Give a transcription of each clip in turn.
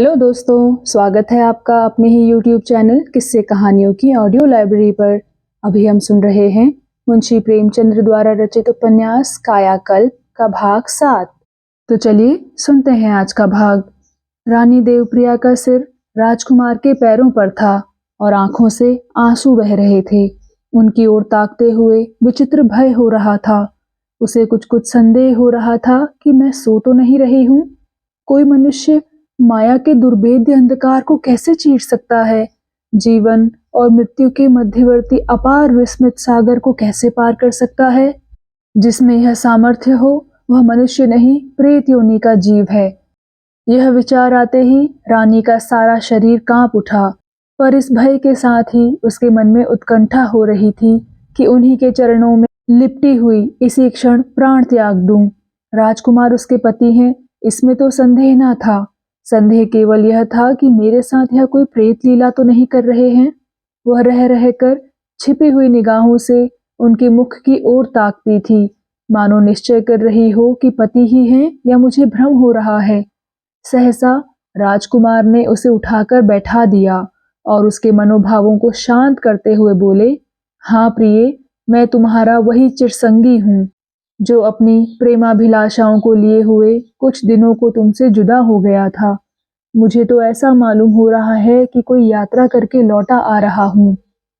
Hello दोस्तों, स्वागत है आपका अपने ही यूट्यूब चैनल किस्से कहानियों की ऑडियो लाइब्रेरी पर। अभी हम सुन रहे हैं मुंशी प्रेमचंद्र द्वारा रचित उपन्यास कायाकल्प का भाग 7। तो चलिए सुनते हैं आज का भाग। रानी देवप्रिया का सिर राजकुमार के पैरों पर था और आंखों से आंसू बह रहे थे। उनकी ओर ताकते हुए विचित्र भय हो रहा था। उसे कुछ कुछ संदेह हो रहा था कि मैं सो तो नहीं रही हूँ। कोई मनुष्य माया के दुर्भेद्य अंधकार को कैसे चीर सकता है? जीवन और मृत्यु के मध्यवर्ती अपार विस्मित सागर को कैसे पार कर सकता है? जिसमें यह सामर्थ्य हो वह मनुष्य नहीं, प्रेत योनि का जीव है। यह विचार आते ही रानी का सारा शरीर कांप उठा, पर इस भय के साथ ही उसके मन में उत्कंठा हो रही थी कि उन्हीं के चरणों में लिपटी हुई इसी क्षण प्राण त्याग दूं। राजकुमार उसके पति हैं, इसमें तो संदेह न था। संदेह केवल यह था कि मेरे साथ यह कोई प्रेत लीला तो नहीं कर रहे हैं। वह रह रहकर छिपी हुई निगाहों से उनके मुख की ओर ताकती थी, मानो निश्चय कर रही हो कि पति ही हैं या मुझे भ्रम हो रहा है। सहसा राजकुमार ने उसे उठाकर बैठा दिया और उसके मनोभावों को शांत करते हुए बोले, हाँ प्रिय, मैं तुम्हारा वही चिरसंगी हूँ जो अपनी प्रेमाभिलाषाओं को लिए हुए कुछ दिनों को तुमसे जुदा हो गया था। मुझे तो ऐसा मालूम हो रहा है कि कोई यात्रा करके लौटा आ रहा हूँ,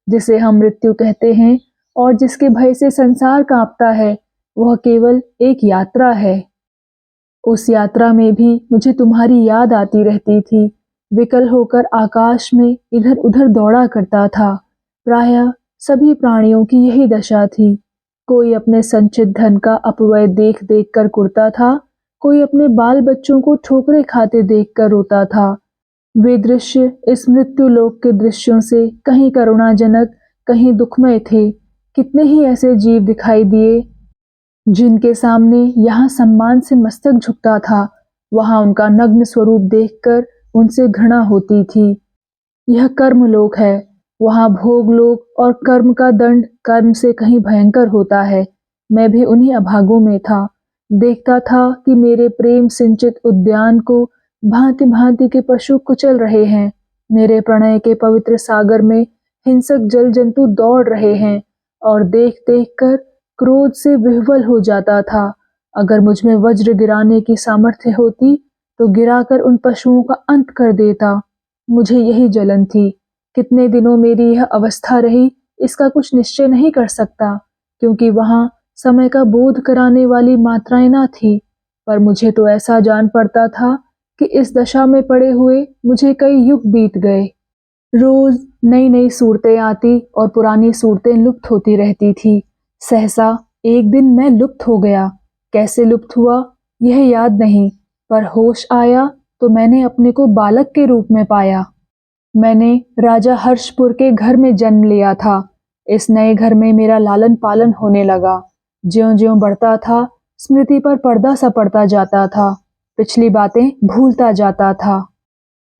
जिसे हम मृत्यु कहते हैं और जिसके भय से संसार कांपता है। वह केवल एक यात्रा है। उस यात्रा में भी मुझे तुम्हारी याद आती रहती थी। विकल होकर आकाश में इधर उधर दौड़ा करता था। प्रायः सभी प्राणियों की यही दशा थी। कोई अपने संचित धन का अपव्यय देख देख कर कुढ़ता था, कोई अपने बाल बच्चों को ठोकरें खाते देख कर रोता था। वे दृश्य इस मृत्यु लोक के दृश्यों से कहीं करुणाजनक, कहीं दुखमय थे। कितने ही ऐसे जीव दिखाई दिए जिनके सामने यहाँ सम्मान से मस्तक झुकता था, वहां उनका नग्न स्वरूप देखकर उनसे घृणा होती थी। यह कर्मलोक है, वहां भोग लोक और कर्म का दंड कर्म से कहीं भयंकर होता है। मैं भी उन्हीं अभागों में था। देखता था कि मेरे प्रेम सिंचित उद्यान को भांति भांति के पशु कुचल रहे हैं। मेरे प्रणय के पवित्र सागर में हिंसक जल जंतु दौड़ रहे हैं और देख देख कर क्रोध से विह्वल हो जाता था। अगर मुझ में वज्र गिराने की सामर्थ्य होती तो गिराकर उन पशुओं का अंत कर देता। मुझे यही जलन थी। कितने दिनों मेरी यह अवस्था रही इसका कुछ निश्चय नहीं कर सकता, क्योंकि वहां समय का बोध कराने वाली मात्राएं न थी। पर मुझे तो ऐसा जान पड़ता था कि इस दशा में पड़े हुए मुझे कई युग बीत गए। रोज नई नई सूरतें आती और पुरानी सूरतें लुप्त होती रहती थी। सहसा एक दिन मैं लुप्त हो गया। कैसे लुप्त हुआ यह याद नहीं, पर होश आया तो मैंने अपने को बालक के रूप में पाया। मैंने राजा हर्षपुर के घर में जन्म लिया था। इस नए घर में मेरा लालन पालन होने लगा। ज्यों-ज्यों बढ़ता था, स्मृति पर पर्दा सा पड़ता जाता था। पिछली बातें भूलता जाता था।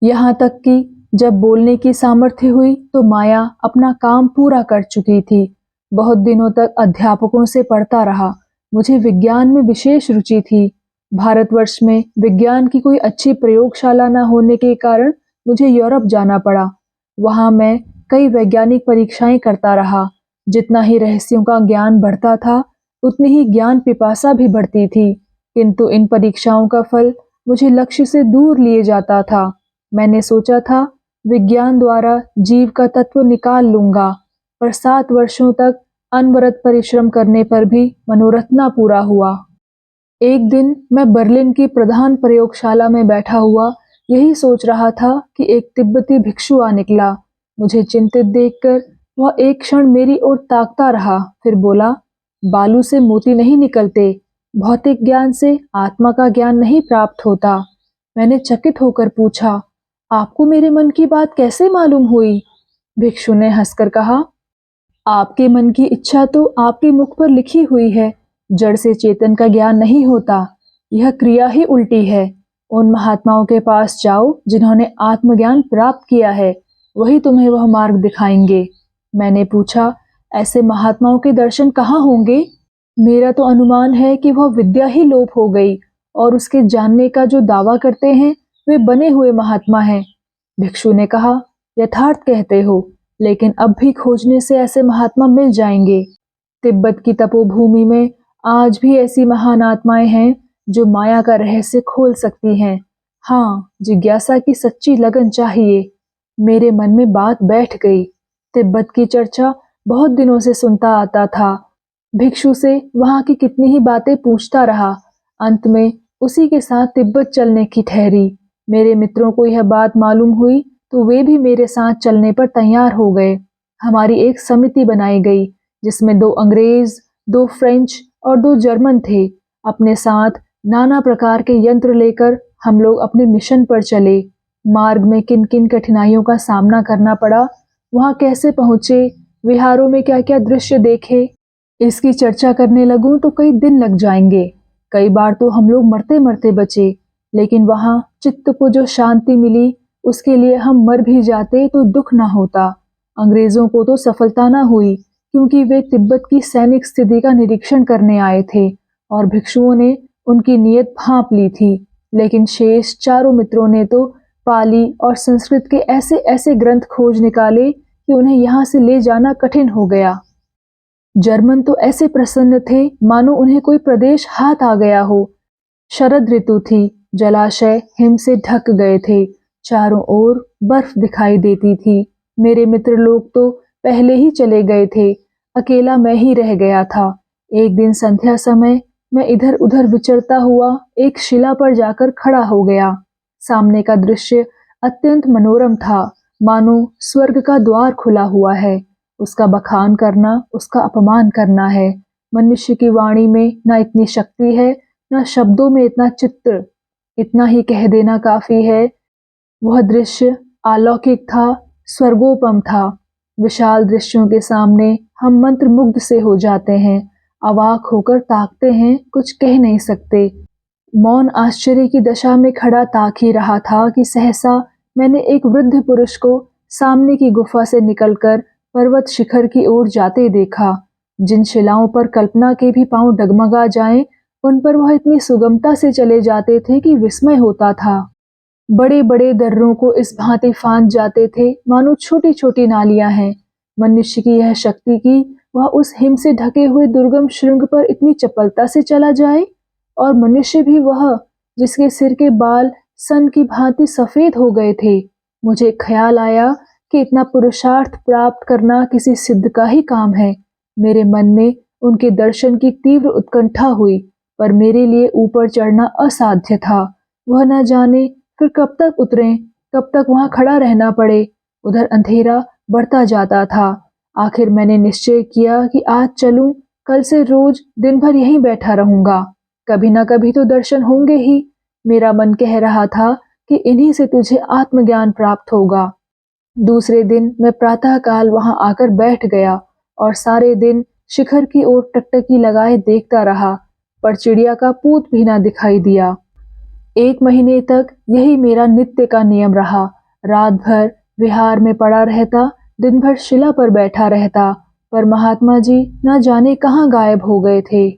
यहाँ तक कि जब बोलने की सामर्थ्य हुई तो माया अपना काम पूरा कर चुकी थी। बहुत दिनों तक अध्यापकों से पढ़ता रहा। मुझे विज्ञान में विशेष रुचि थी। भारतवर्ष में विज्ञान की कोई अच्छी प्रयोगशाला न होने के कारण मुझे यूरोप जाना पड़ा। वहां मैं कई वैज्ञानिक परीक्षाएं करता रहा। जितना ही रहस्यों का ज्ञान बढ़ता था, उतनी ही ज्ञान पिपासा भी बढ़ती थी। किंतु इन परीक्षाओं का फल मुझे लक्ष्य से दूर लिए जाता था। मैंने सोचा था विज्ञान द्वारा जीव का तत्व निकाल लूंगा, पर 7 वर्षों तक अनवरत परिश्रम करने पर भी मनोरथ न पूरा हुआ। एक दिन मैं बर्लिन की प्रधान प्रयोगशाला में बैठा हुआ यही सोच रहा था कि एक तिब्बती भिक्षु आ निकला। मुझे चिंतित देखकर वह एक क्षण मेरी ओर ताकता रहा, फिर बोला, बालू से मोती नहीं निकलते, भौतिक ज्ञान से आत्मा का ज्ञान नहीं प्राप्त होता। मैंने चकित होकर पूछा, आपको मेरे मन की बात कैसे मालूम हुई? भिक्षु ने हंसकर कहा, आपके मन की इच्छा तो आपके मुख पर लिखी हुई है। जड़ से चेतन का ज्ञान नहीं होता, यह क्रिया ही उल्टी है। उन महात्माओं के पास जाओ जिन्होंने आत्मज्ञान प्राप्त किया है, वही तुम्हें वह मार्ग दिखाएंगे। मैंने पूछा, ऐसे महात्माओं के दर्शन कहाँ होंगे? मेरा तो अनुमान है कि वह विद्या ही लोप हो गई और उसके जानने का जो दावा करते हैं वे बने हुए महात्मा हैं। भिक्षु ने कहा, यथार्थ कहते हो, लेकिन अब भी खोजने से ऐसे महात्मा मिल जाएंगे। तिब्बत की तपोभूमि में आज भी ऐसी महान आत्माएं हैं जो माया का रहस्य खोल सकती हैं। हाँ, जिज्ञासा की सच्ची लगन चाहिए। मेरे मन में बात बैठ गई। तिब्बत की चर्चा बहुत दिनों से सुनता आता था। भिक्षु से वहां की कितनी ही बातें पूछता रहा। अंत में उसी के साथ तिब्बत चलने की ठहरी। मेरे मित्रों को यह बात मालूम हुई तो वे भी मेरे साथ चलने पर तैयार हो गए। हमारी एक समिति बनाई गई जिसमें 2 अंग्रेज, 2 फ्रेंच और 2 जर्मन थे। अपने साथ नाना प्रकार के यंत्र लेकर हम लोग अपने मिशन पर चले। मार्ग में किन किन कठिनाइयों का सामना करना पड़ा, वहां कैसे पहुंचे, विहारों में क्या क्या दृश्य देखे, इसकी चर्चा करने लगूं तो कई दिन लग जाएंगे। कई बार तो हम लोग मरते मरते बचे, लेकिन वहां चित्त को जो शांति मिली उसके लिए हम मर भी जाते तो दुख ना होता। अंग्रेजों को तो सफलता ना हुई क्योंकि वे तिब्बत की सैनिक स्थिति का निरीक्षण करने आए थे और भिक्षुओं ने उनकी नीयत भांप ली थी। लेकिन शेष चारों मित्रों ने तो पाली और संस्कृत के ऐसे ऐसे ग्रंथ खोज निकाले कि उन्हें यहाँ से ले जाना कठिन हो गया। जर्मन तो ऐसे प्रसन्न थे मानो उन्हें कोई प्रदेश हाथ आ गया हो। शरद ऋतु थी, जलाशय हिम से ढक गए थे, चारों ओर बर्फ दिखाई देती थी। मेरे मित्र लोग तो पहले ही चले गए थे, अकेला मैं ही रह गया था। एक दिन संध्या समय मैं इधर उधर विचरता हुआ एक शिला पर जाकर खड़ा हो गया। सामने का दृश्य अत्यंत मनोरम था, मानो स्वर्ग का द्वार खुला हुआ है। उसका बखान करना उसका अपमान करना है। मनुष्य की वाणी में न इतनी शक्ति है, न शब्दों में इतना चित्र। इतना ही कह देना काफी है, वह दृश्य अलौकिक था, स्वर्गोपम था। विशाल दृश्यों के सामने हम मंत्रमुग्ध से हो जाते हैं, अवाक होकर ताकते हैं, कुछ कह नहीं सकते। मौन आश्चर्य की दशा में खड़ा ताक ही रहा था कि सहसा मैंने एक वृद्ध पुरुष को सामने की गुफा से निकलकर पर्वत शिखर की ओर जाते देखा। जिन शिलाओं पर कल्पना के भी पांव डगमगा जाएं, उन पर वह इतनी सुगमता से चले जाते थे कि विस्मय होता था। बड़े बड़े दर्रों को इस भांति फांद जाते थे मानो छोटी छोटी नालियां हैं। मनुष्य की यह शक्ति की वह उस हिम से ढके हुए दुर्गम श्रृंग पर इतनी चपलता से चला जाए, और मनुष्य भी वह जिसके सिर के बाल सन की भांति सफेद हो गए थे। मुझे ख्याल आया कि इतना पुरुषार्थ प्राप्त करना किसी सिद्ध का ही काम है। मेरे मन में उनके दर्शन की तीव्र उत्कंठा हुई, पर मेरे लिए ऊपर चढ़ना असाध्य था। वह न जाने फिर कब तक उतरें, कब तक वहां खड़ा रहना पड़े। उधर अंधेरा बढ़ता जाता था। आखिर मैंने निश्चय किया कि आज चलूं, कल से रोज दिन भर यहीं बैठा रहूंगा। कभी ना कभी तो दर्शन होंगे ही। मेरा मन कह रहा था कि इन्हीं से तुझे आत्मज्ञान प्राप्त होगा। दूसरे दिन मैं प्रातःकाल वहां आकर बैठ गया और सारे दिन शिखर की ओर टकटकी लगाए देखता रहा, पर चिड़िया का पूत भी ना दिखाई दिया। 1 महीने तक यही मेरा नित्य का नियम रहा। रात भर विहार में पड़ा रहता, दिन भर शिला पर बैठा रहता, पर महात्मा जी न जाने कहाँ गायब हो गए थे।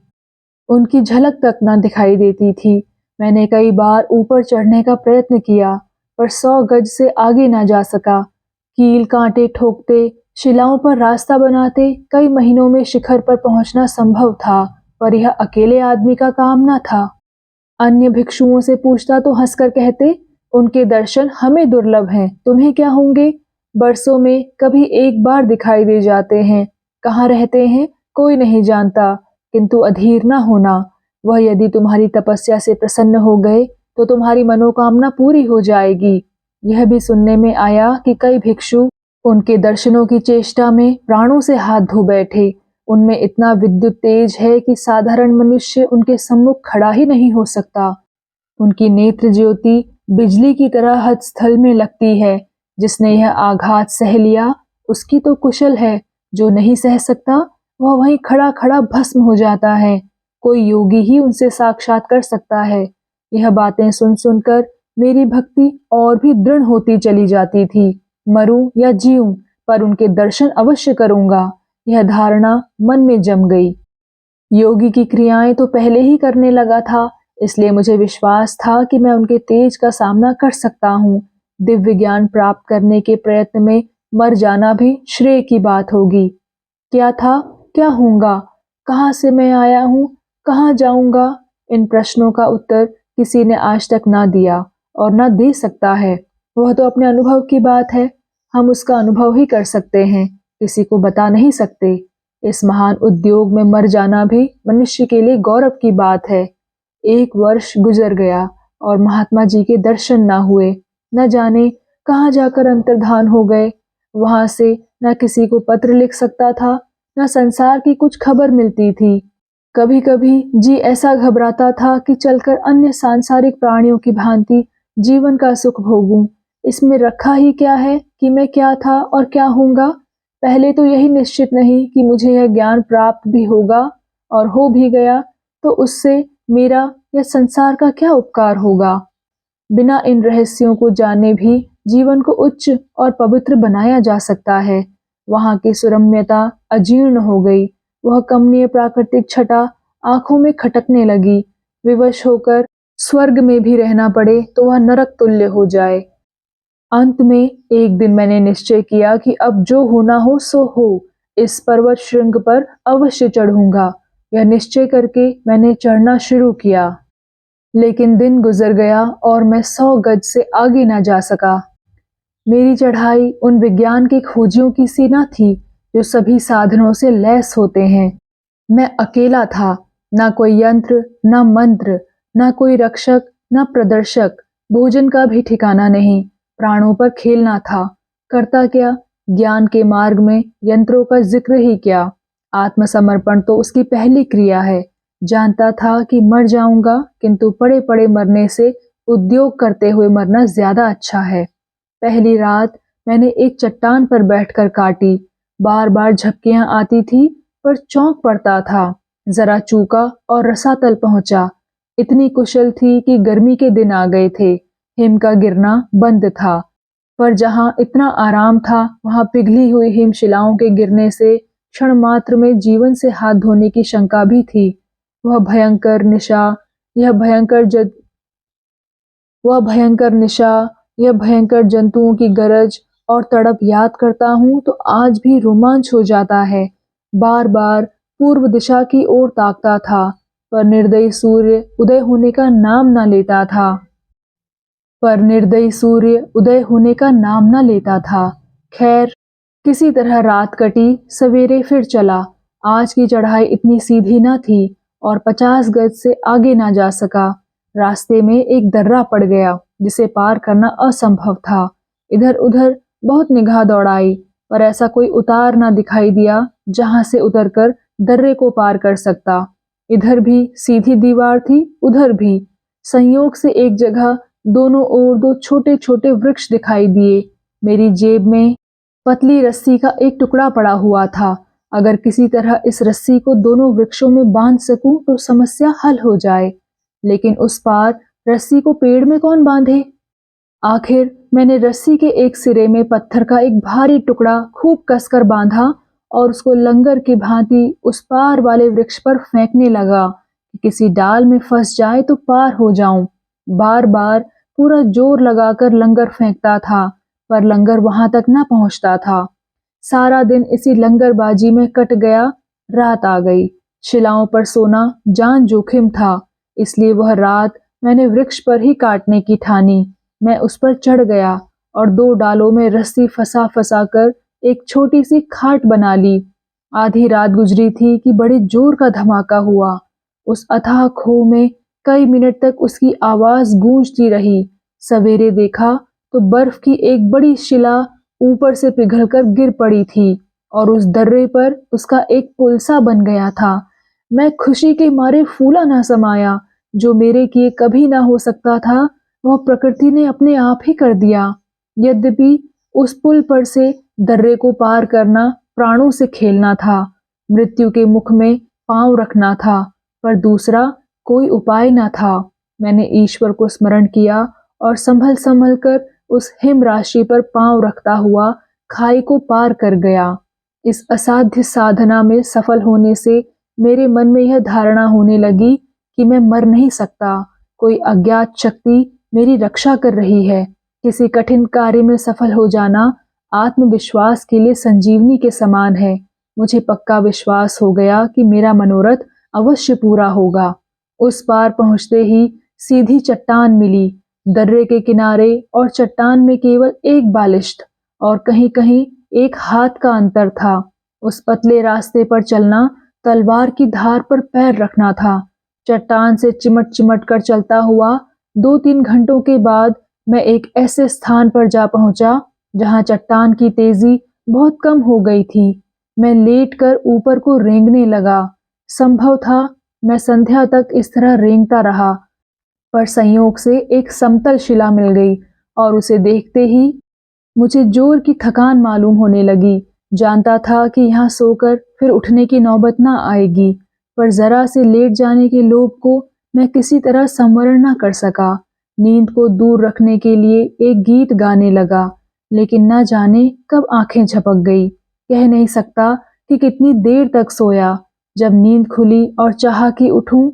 उनकी झलक तक न दिखाई देती थी। मैंने कई बार ऊपर चढ़ने का प्रयत्न किया, पर 100 गज से आगे न जा सका। कील कांटे ठोकते, शिलाओं पर रास्ता बनाते कई महीनों में शिखर पर पहुंचना संभव था, पर यह अकेले आदमी का काम न था। अन्य भिक्षुओं से पूछता तो हंसकर कहते, उनके दर्शन हमें दुर्लभ हैं, तुम्हें क्या होंगे। बरसों में कभी एक बार दिखाई दे जाते हैं। कहाँ रहते हैं कोई नहीं जानता, किंतु अधीर न होना। वह यदि तुम्हारी तपस्या से प्रसन्न हो गए तो तुम्हारी मनोकामना पूरी हो जाएगी। यह भी सुनने में आया कि कई भिक्षु उनके दर्शनों की चेष्टा में प्राणों से हाथ धो बैठे। उनमें इतना विद्युत तेज है कि साधारण मनुष्य उनके सम्मुख खड़ा ही नहीं हो सकता। उनकी नेत्र ज्योति बिजली की तरह हद स्थल में लगती है। जिसने यह आघात सह लिया उसकी तो कुशल है, जो नहीं सह सकता वह वहीं खड़ा खड़ा भस्म हो जाता है। कोई योगी ही उनसे साक्षात कर सकता है। यह बातें सुन सुनकर मेरी भक्ति और भी दृढ़ होती चली जाती थी। मरूं या जीऊं, पर उनके दर्शन अवश्य करूंगा, यह धारणा मन में जम गई। योगी की क्रियाएं तो पहले ही करने लगा था, इसलिए मुझे विश्वास था कि मैं उनके तेज का सामना कर सकता हूँ। दिव्य ज्ञान प्राप्त करने के प्रयत्न में मर जाना भी श्रेय की बात होगी। क्या था, क्या होऊंगा, कहाँ से मैं आया हूँ, कहाँ जाऊंगा, इन प्रश्नों का उत्तर किसी ने आज तक ना दिया और ना दे सकता है। वह तो अपने अनुभव की बात है, हम उसका अनुभव ही कर सकते हैं, किसी को बता नहीं सकते। इस महान उद्योग में मर जाना भी मनुष्य के लिए गौरव की बात है। 1 वर्ष गुजर गया और महात्मा जी के दर्शन ना हुए। न जाने कहाँ जाकर अंतर्धान हो गए। वहां से न किसी को पत्र लिख सकता था, न संसार की कुछ खबर मिलती थी। कभी कभी जी ऐसा घबराता था कि चलकर अन्य सांसारिक प्राणियों की भांति जीवन का सुख भोगूं। इसमें रखा ही क्या है कि मैं क्या था और क्या होऊंगा। पहले तो यही निश्चित नहीं कि मुझे यह ज्ञान प्राप्त भी होगा, और हो भी गया तो उससे मेरा या संसार का क्या उपकार होगा। बिना इन रहस्यों को जाने भी जीवन को उच्च और पवित्र बनाया जा सकता है। वहां की सुरम्यता अजीर्ण हो गई। वह कमनीय प्राकृतिक छटा आंखों में खटकने लगी। विवश होकर स्वर्ग में भी रहना पड़े तो वह नरक तुल्य हो जाए। अंत में एक दिन मैंने निश्चय किया कि अब जो होना हो सो हो, इस पर्वत श्रृंग पर अवश्य चढ़ूंगा। यह निश्चय करके मैंने चढ़ना शुरू किया, लेकिन दिन गुजर गया और मैं 100 गज से आगे ना जा सका। मेरी चढ़ाई उन विज्ञान की खोजियों की सी न थी जो सभी साधनों से लैस होते हैं। मैं अकेला था, ना कोई यंत्र, ना मंत्र, ना कोई रक्षक, ना प्रदर्शक। भोजन का भी ठिकाना नहीं, प्राणों पर खेलना था। करता क्या, ज्ञान के मार्ग में यंत्रों का जिक्र ही क्या। आत्मसमर्पण तो उसकी पहली क्रिया है। जानता था कि मर जाऊंगा, किंतु पड़े पड़े मरने से उद्योग करते हुए मरना ज्यादा अच्छा है। पहली रात मैंने एक चट्टान पर बैठकर काटी। बार बार झपकियां आती थी, पर चौंक पड़ता था। जरा चूका और रसातल पहुंचा। इतनी कुशल थी कि गर्मी के दिन आ गए थे। हिम का गिरना बंद था, पर जहां इतना आराम था वहां पिघली हुई हिमशिलाओं के गिरने से क्षण मात्र में जीवन से हाथ धोने की शंका भी थी। वह भयंकर निशा, यह भयंकर जद वह भयंकर निशा, यह भयंकर जंतुओं की गरज और तड़प याद करता हूँ तो आज भी रोमांच हो जाता है। बार बार पूर्व दिशा की ओर ताकता था, पर निर्दयी सूर्य उदय होने का नाम न लेता था। खैर, किसी तरह रात कटी, सवेरे फिर चला। आज की चढ़ाई इतनी सीधी न थी और 50 गज से आगे ना जा सका। रास्ते में एक दर्रा पड़ गया जिसे पार करना असंभव था। इधर उधर बहुत निगाह दौड़ाई, पर ऐसा कोई उतार ना दिखाई दिया जहां से उतरकर दर्रे को पार कर सकता। इधर भी सीधी दीवार थी, उधर भी। संयोग से एक जगह दोनों ओर 2 छोटे छोटे वृक्ष दिखाई दिए। मेरी जेब में पतली रस्सी का एक टुकड़ा पड़ा हुआ था। अगर किसी तरह इस रस्सी को दोनों वृक्षों में बांध सकूं तो समस्या हल हो जाए, लेकिन उस पार रस्सी को पेड़ में कौन बांधे। आखिर मैंने रस्सी के एक सिरे में पत्थर का एक भारी टुकड़ा खूब कसकर बांधा और उसको लंगर की भांति उस पार वाले वृक्ष पर फेंकने लगा कि किसी डाल में फंस जाए तो पार हो जाऊं। बार बार पूरा जोर लगाकर लंगर फेंकता था, पर लंगर वहां तक ना पहुंचता था। सारा दिन इसी लंगरबाजी में कट गया। रात आ गई। शिलाओं पर सोना जान जोखिम था, इसलिए वह रात मैंने वृक्ष पर ही काटने की ठानी। मैं उस पर चढ़ गया और 2 डालों में रस्सी फंसा फंसा कर एक छोटी सी खाट बना ली। आधी रात गुजरी थी कि बड़े जोर का धमाका हुआ। उस अथाह खो में कई मिनट तक उसकी आवाज गूंजती रही। सवेरे देखा तो बर्फ की एक बड़ी शिला ऊपर से पिघलकर गिर पड़ी थी और उस दर्रे पर उसका एक पुल सा बन गया था। मैं खुशी के मारे फूला ना समाया। जो मेरे किए कभी ना हो सकता था, वह प्रकृति ने अपने आप ही कर दिया। यद्यपि उस पुल पर से दर्रे को पार करना प्राणों से खेलना था, मृत्यु के मुख में पांव रखना था, पर दूसरा कोई उपाय न था। मैंने ईश्वर को स्मरण किया और संभल संभल कर उस हिम राशि पर पांव रखता हुआ खाई को पार कर गया। इस असाध्य साधना में सफल होने से मेरे मन में यह धारणा होने लगी कि मैं मर नहीं सकता। कोई अज्ञात शक्ति मेरी रक्षा कर रही है। किसी कठिन कार्य में सफल हो जाना आत्मविश्वास के लिए संजीवनी के समान है। मुझे पक्का विश्वास हो गया कि मेरा मनोरथ अवश्य पूरा होगा। उस पार पहुंचते ही सीधी चट्टान मिली। दर्रे के किनारे और चट्टान में केवल एक बालिश्त और कहीं-कहीं एक हाथ का अंतर था। उस पतले रास्ते पर चलना तलवार की धार पर पैर रखना था। चट्टान से चिमट-चिमट कर चलता हुआ 2-3 घंटों के बाद मैं एक ऐसे स्थान पर जा पहुंचा जहां चट्टान की तेजी बहुत कम हो गई थी। मैं लेटकर ऊपर को रेंगने लगा। संभव था मैं संध्या तक इस तरह रेंगता रहा, पर संयोग से एक समतल शिला मिल गई और उसे देखते ही मुझे जोर की थकान मालूम होने लगी। जानता था कि यहाँ सोकर फिर उठने की नौबत ना आएगी, पर जरा से लेट जाने के लोभ को मैं किसी तरह संवरण न कर सका। नींद को दूर रखने के लिए एक गीत गाने लगा, लेकिन न जाने कब आंखें झपक गई। कह नहीं सकता कि कितनी देर तक सोया। जब नींद खुली और चाहा कि उठूं,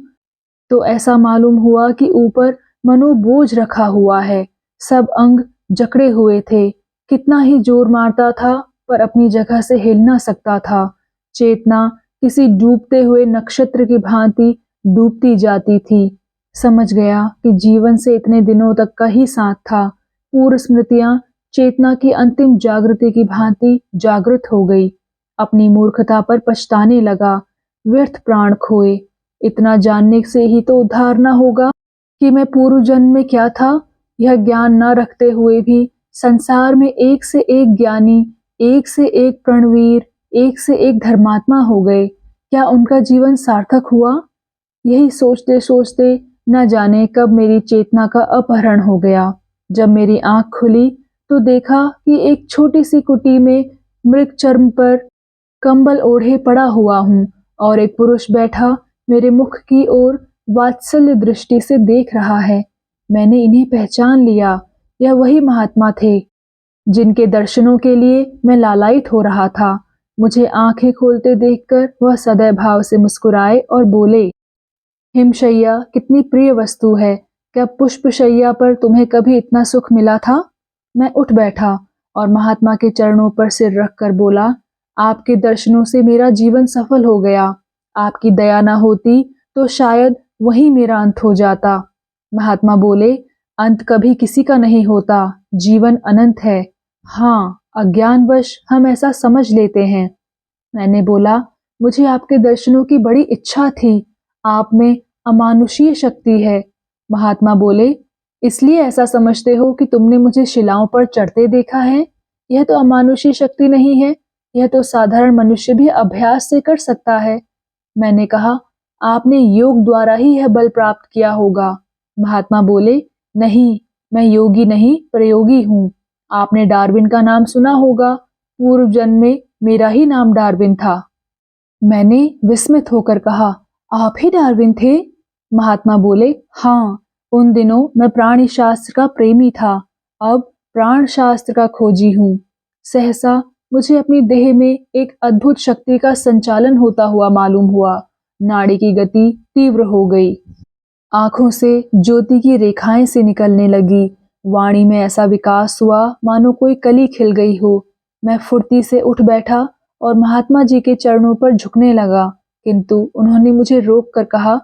तो ऐसा मालूम हुआ कि ऊपर मनो बोझ रखा हुआ है। सब अंग जकड़े हुए थे। कितना ही जोर मारता था, पर अपनी जगह से हिल ना सकता था। चेतना किसी डूबते हुए नक्षत्र की भांति डूबती जाती थी। समझ गया कि जीवन से इतने दिनों तक का ही साथ था। पूर्व स्मृतियां चेतना की अंतिम जागृति की भांति जागृत हो गई। अपनी मूर्खता पर पछताने लगा। व्यर्थ प्राण खोए। इतना जानने से ही तो उद्धार न होगा कि मैं पूर्व जन्म में क्या था। यह ज्ञान न रखते हुए भी संसार में एक से एक ज्ञानी, एक से एक प्रणवीर, एक से एक धर्मात्मा हो गए। क्या उनका जीवन सार्थक हुआ? यही सोचते सोचते न जाने कब मेरी चेतना का अपहरण हो गया। जब मेरी आंख खुली तो देखा कि एक छोटी सी कुटी में मृग चर्म पर कंबल ओढ़े पड़ा हुआ हूँ और एक पुरुष बैठा मेरे मुख की ओर वात्सल्य दृष्टि से देख रहा है। मैंने इन्हें पहचान लिया। यह वही महात्मा थे जिनके दर्शनों के लिए मैं लालायित हो रहा था। मुझे आंखें खोलते देखकर वह सदैव भाव से मुस्कुराए और बोले, हिमशैया कितनी प्रिय वस्तु है। क्या पुष्पशैया पर तुम्हें कभी इतना सुख मिला था? मैं उठ बैठा और महात्मा के चरणों पर सिर रखकर बोला, आपके दर्शनों से मेरा जीवन सफल हो गया। आपकी दया न होती तो शायद वही मेरा अंत हो जाता। महात्मा बोले, अंत कभी किसी का नहीं होता। जीवन अनंत है। हाँ, अज्ञानवश हम ऐसा समझ लेते हैं। मैंने बोला, मुझे आपके दर्शनों की बड़ी इच्छा थी। आप में अमानुषीय शक्ति है। महात्मा बोले, इसलिए ऐसा समझते हो कि तुमने मुझे शिलाओं पर चढ़ते देखा है? यह तो अमानुषीय शक्ति नहीं है। यह तो साधारण मनुष्य भी अभ्यास से कर सकता है। मैंने कहा, आपने योग द्वारा ही यह बल प्राप्त किया होगा। महात्मा बोले, नहीं, मैं योगी नहीं प्रयोगी हूँ। आपने डार्विन का नाम सुना होगा। पूर्व जन्म में मेरा ही नाम डार्विन था। मैंने विस्मित होकर कहा, आप ही डार्विन थे? महात्मा बोले, हाँ, उन दिनों मैं प्राणी शास्त्र का प्रेमी था। अब प्राण शास्त्र का खोजी हूँ। सहसा मुझे अपनी देह में एक अद्भुत शक्ति का संचालन होता हुआ मालूम हुआ। नाड़ी की गति तीव्र हो गई। आंखों से ज्योति की रेखाएं से निकलने लगी। वाणी में ऐसा विकास हुआ मानो कोई कली खिल गई हो। मैं फुर्ती से उठ बैठा और महात्मा जी के चरणों पर झुकने लगा, किंतु उन्होंने मुझे रोक कर कहा,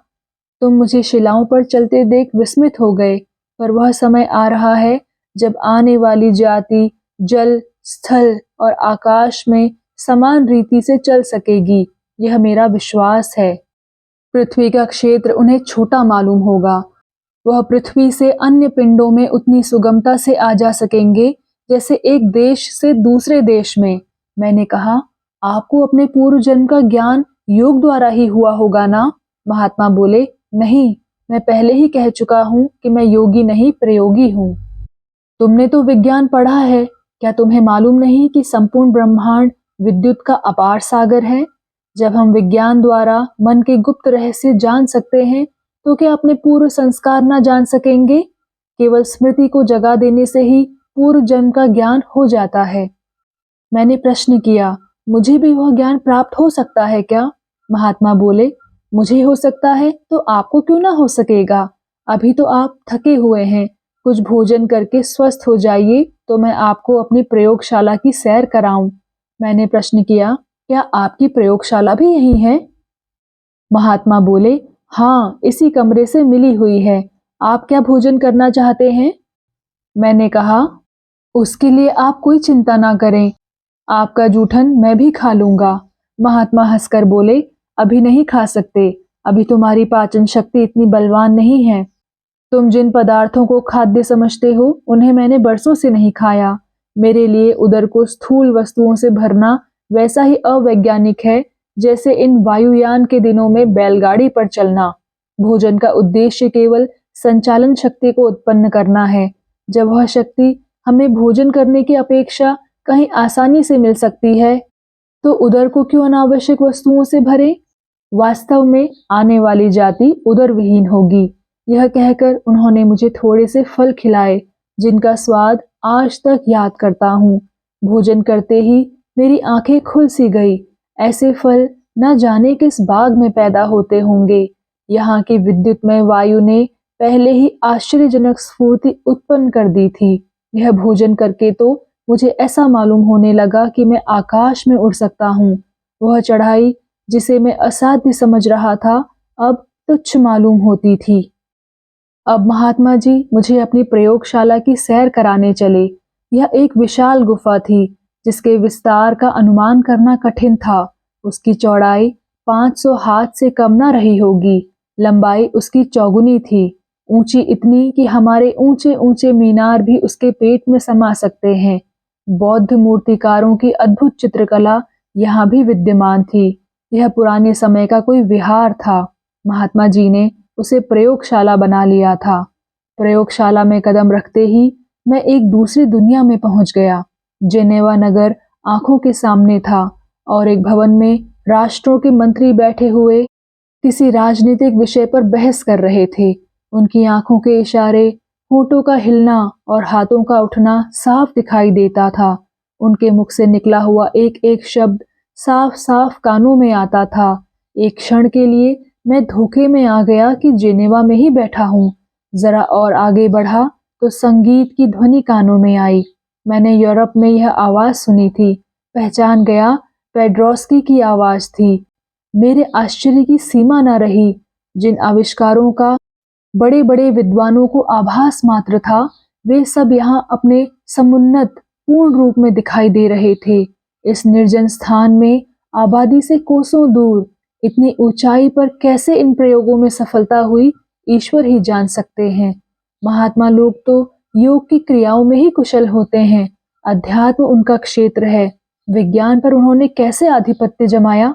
तुम मुझे शिलाओं पर चलते देख विस्मित हो गए, पर वह समय आ रहा है जब आने वाली जाति जल, स्थल और आकाश में समान रीति से चल सकेगी। यह मेरा विश्वास है। पृथ्वी का क्षेत्र उन्हें छोटा मालूम होगा। वह पृथ्वी से अन्य पिंडों में उतनी सुगमता से आ जा सकेंगे जैसे एक देश से दूसरे देश में। मैंने कहा, आपको अपने पूर्व जन्म का ज्ञान योग द्वारा ही हुआ होगा ना? महात्मा बोले, नहीं, मैं पहले ही कह चुका हूँ कि मैं योगी नहीं प्रयोगी हूँ। तुमने तो विज्ञान पढ़ा है। क्या तुम्हें मालूम नहीं कि संपूर्ण ब्रह्मांड विद्युत का अपार सागर है? जब हम विज्ञान द्वारा मन के गुप्त रहस्य जान सकते हैं, तो क्या अपने पूर्व संस्कार न जान सकेंगे? केवल स्मृति को जगा देने से ही पूर्व जन्म का ज्ञान हो जाता है। मैंने प्रश्न किया, मुझे भी वह ज्ञान प्राप्त हो सकता है क्या? महात्मा बोले, मुझे हो सकता है तो आपको क्यों ना हो सकेगा? अभी तो आप थके हुए हैं, कुछ भोजन करके स्वस्थ हो जाइए तो मैं आपको अपनी प्रयोगशाला की सैर कराऊं। मैंने प्रश्न किया, क्या आपकी प्रयोगशाला भी यही है? महात्मा बोले, हाँ, इसी कमरे से मिली हुई है। आप क्या भोजन करना चाहते हैं? मैंने कहा, उसके लिए आप कोई चिंता ना करें, आपका जूठन मैं भी खा लूंगा। महात्मा हंसकर बोले, अभी नहीं खा सकते, अभी तुम्हारी पाचन शक्ति इतनी बलवान नहीं है। तुम जिन पदार्थों को खाद्य समझते हो उन्हें मैंने बरसों से नहीं खाया। मेरे लिए उदर को स्थूल वस्तुओं से भरना वैसा ही अवैज्ञानिक है जैसे इन वायुयान के दिनों में बैलगाड़ी पर चलना। भोजन का उद्देश्य केवल संचालन शक्ति को उत्पन्न करना है। जब वह शक्ति हमें भोजन करने की अपेक्षा कहीं आसानी से मिल सकती है तो उदर को क्यों अनावश्यक वस्तुओं से भरे? वास्तव में आने वाली जाति उदर विहीन होगी। यह कहकर उन्होंने मुझे थोड़े से फल खिलाए जिनका स्वाद आज तक याद करता हूँ। भोजन करते ही मेरी आंखें खुल सी गई। ऐसे फल न जाने किस बाग में पैदा होते होंगे। यहाँ की विद्युतमय वायु ने पहले ही आश्चर्यजनक स्फूर्ति उत्पन्न कर दी थी। यह भोजन करके तो मुझे ऐसा मालूम होने लगा कि मैं आकाश में उड़ सकता हूँ। वह चढ़ाई जिसे मैं असाध्य समझ रहा था अब तुच्छ मालूम होती थी। अब महात्मा जी मुझे अपनी प्रयोगशाला की सैर कराने चले। यह एक विशाल गुफा थी जिसके विस्तार का अनुमान करना कठिन था। उसकी चौड़ाई 500 हाथ से कम ना रही होगी। लंबाई उसकी चौगुनी थी। ऊंची इतनी कि हमारे ऊंचे ऊंचे मीनार भी उसके पेट में समा सकते हैं। बौद्ध मूर्तिकारों की अद्भुत चित्रकला यहाँ भी विद्यमान थी। यह पुराने समय का कोई विहार था। महात्मा जी ने उसे प्रयोगशाला बना लिया था। प्रयोगशाला में कदम रखते ही मैं एक दूसरी दुनिया में पहुंच गया। जेनेवा नगर आंखों के सामने था और एक भवन में राष्ट्रों के मंत्री बैठे हुए किसी राजनीतिक विषय पर बहस कर रहे थे। उनकी आंखों के इशारे, होठों का हिलना और हाथों का उठना साफ दिखाई देता था। उनके मुख से निकला हुआ एक एक शब्द साफ साफ कानों में आता था। एक क्षण के लिए मैं धोखे में आ गया कि जेनेवा में ही बैठा हूँ। जरा और आगे बढ़ा तो संगीत की ध्वनि कानों में आई। मैंने यूरोप में यह आवाज सुनी थी, पहचान गया, पेड्रोस्की की आवाज थी। मेरे आश्चर्य की सीमा न रही। जिन आविष्कारों का बड़े बड़े विद्वानों को आभास मात्र था वे सब यहाँ अपने समुन्नत पूर्ण रूप में दिखाई दे रहे थे। इस निर्जन स्थान में आबादी से कोसों दूर इतनी ऊंचाई पर कैसे इन प्रयोगों में सफलता हुई ईश्वर ही जान सकते हैं। महात्मा लोग तो योग की क्रियाओं में ही कुशल होते हैं। अध्यात्म उनका क्षेत्र है। विज्ञान पर उन्होंने कैसे आधिपत्य जमाया?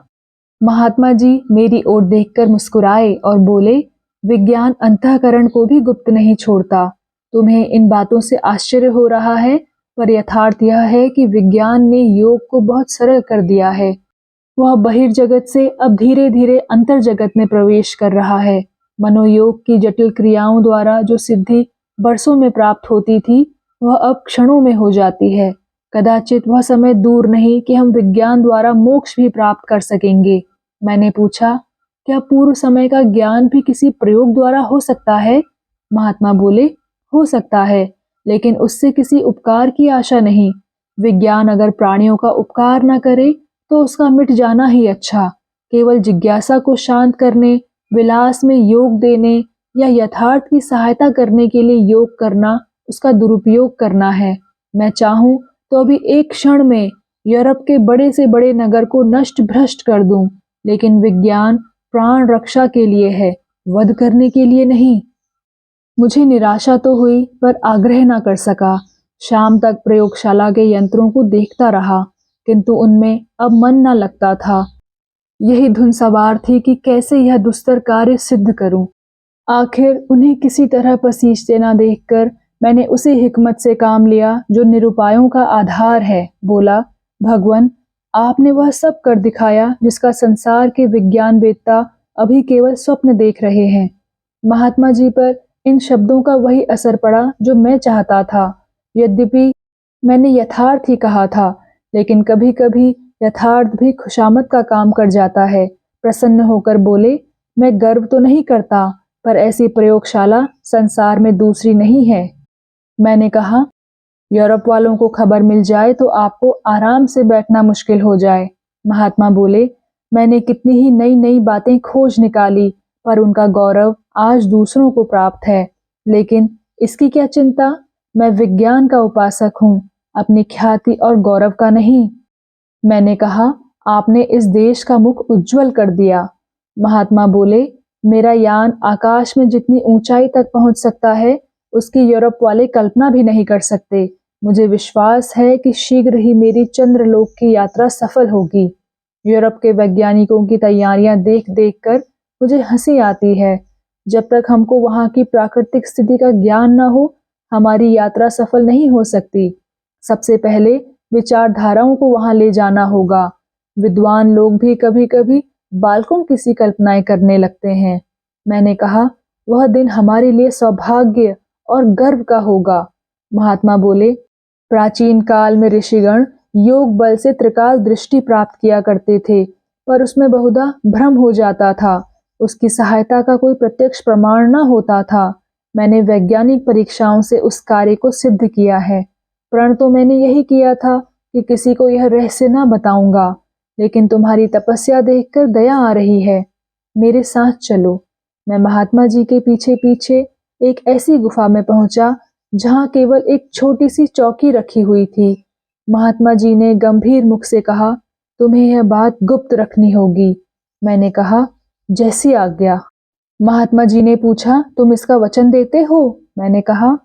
महात्मा जी मेरी ओर देखकर मुस्कुराए और बोले, विज्ञान अंतःकरण को भी गुप्त नहीं छोड़ता। तुम्हें इन बातों से आश्चर्य हो रहा है, पर यथार्थ यह है कि विज्ञान ने योग को बहुत सरल कर दिया है। वह बहिर्जगत से अब धीरे धीरे अंतर जगत में प्रवेश कर रहा है। मनोयोग की जटिल क्रियाओं द्वारा जो सिद्धि वर्षों में प्राप्त होती थी वह अब क्षणों में हो जाती है। कदाचित वह समय दूर नहीं कि हम विज्ञान द्वारा मोक्ष भी प्राप्त कर सकेंगे। मैंने पूछा, क्या पूर्व समय का ज्ञान भी किसी प्रयोग द्वारा हो सकता है? महात्मा बोले, हो सकता है, लेकिन उससे किसी उपकार की आशा नहीं। विज्ञान अगर प्राणियों का उपकार न करे तो उसका मिट जाना ही अच्छा। केवल जिज्ञासा को शांत करने, विलास में योग देने या यथार्थ की सहायता करने के लिए योग करना उसका दुरुपयोग करना है। मैं चाहूं तो अभी एक क्षण में यूरोप के बड़े से बड़े नगर को नष्ट भ्रष्ट कर दूं, लेकिन विज्ञान प्राण रक्षा के लिए है, वध करने के लिए नहीं। मुझे निराशा तो हुई पर आग्रह ना कर सका। शाम तक प्रयोगशाला के यंत्रों को देखता रहा, किंतु उनमें अब मन न लगता था। यही धुन सवार थी कि कैसे यह दुस्तर कार्य सिद्ध करूं। आखिर उन्हें किसी तरह पसीजते ना देखकर मैंने उसी हिकमत से काम लिया जो निरुपायों का आधार है। बोला, भगवन, आपने वह सब कर दिखाया जिसका संसार के विज्ञान वेत्ता अभी केवल स्वप्न देख रहे हैं। महात्मा जी पर इन शब्दों का वही असर पड़ा जो मैं चाहता था। यद्यपि मैंने यथार्थ ही कहा था, लेकिन कभी कभी यथार्थ भी खुशामद का काम कर जाता है। प्रसन्न होकर बोले, मैं गर्व तो नहीं करता, पर ऐसी प्रयोगशाला संसार में दूसरी नहीं है। मैंने कहा, यूरोप वालों को खबर मिल जाए तो आपको आराम से बैठना मुश्किल हो जाए। महात्मा बोले, मैंने कितनी ही नई नई बातें खोज निकाली, पर उनका गौरव आज दूसरों को प्राप्त है। लेकिन इसकी क्या चिंता? मैं विज्ञान का उपासक हूँ, अपनी ख्याति और गौरव का नहीं। मैंने कहा, आपने इस देश का मुख उज्जवल कर दिया। महात्मा बोले, मेरा यान आकाश में जितनी ऊंचाई तक पहुंच सकता है, उसकी यूरोप वाले कल्पना भी नहीं कर सकते। मुझे विश्वास है कि शीघ्र ही मेरी चंद्रलोक की यात्रा सफल होगी। यूरोप के वैज्ञानिकों की तैयारियां देख देख कर मुझे हंसी आती है। जब तक हमको वहां की प्राकृतिक स्थिति का ज्ञान न हो, हमारी यात्रा सफल नहीं हो सकती। सबसे पहले विचारधाराओं को वहां ले जाना होगा। विद्वान लोग भी कभी कभी बालकों की सी कल्पनाएं करने लगते हैं। मैंने कहा, वह दिन हमारे लिए सौभाग्य और गर्व का होगा। महात्मा बोले, प्राचीन काल में ऋषिगण योग बल से त्रिकाल दृष्टि प्राप्त किया करते थे, पर उसमें बहुधा भ्रम हो जाता था। उसकी सहायता का कोई प्रत्यक्ष प्रमाण न होता था। मैंने वैज्ञानिक परीक्षाओं से उस कार्य को सिद्ध किया है। प्रण तो मैंने यही किया था कि किसी को यह रहस्य न बताऊंगा, लेकिन तुम्हारी तपस्या देखकर दया आ रही है। मेरे साथ चलो। मैं महात्मा जी के पीछे पीछे एक ऐसी गुफा में पहुंचा जहां केवल एक छोटी सी चौकी रखी हुई थी। महात्मा जी ने गंभीर मुख से कहा, तुम्हें यह बात गुप्त रखनी होगी। मैंने कहा, जैसी आज्ञा। महात्मा जी ने पूछा, तुम इसका वचन देते हो? मैंने कहा,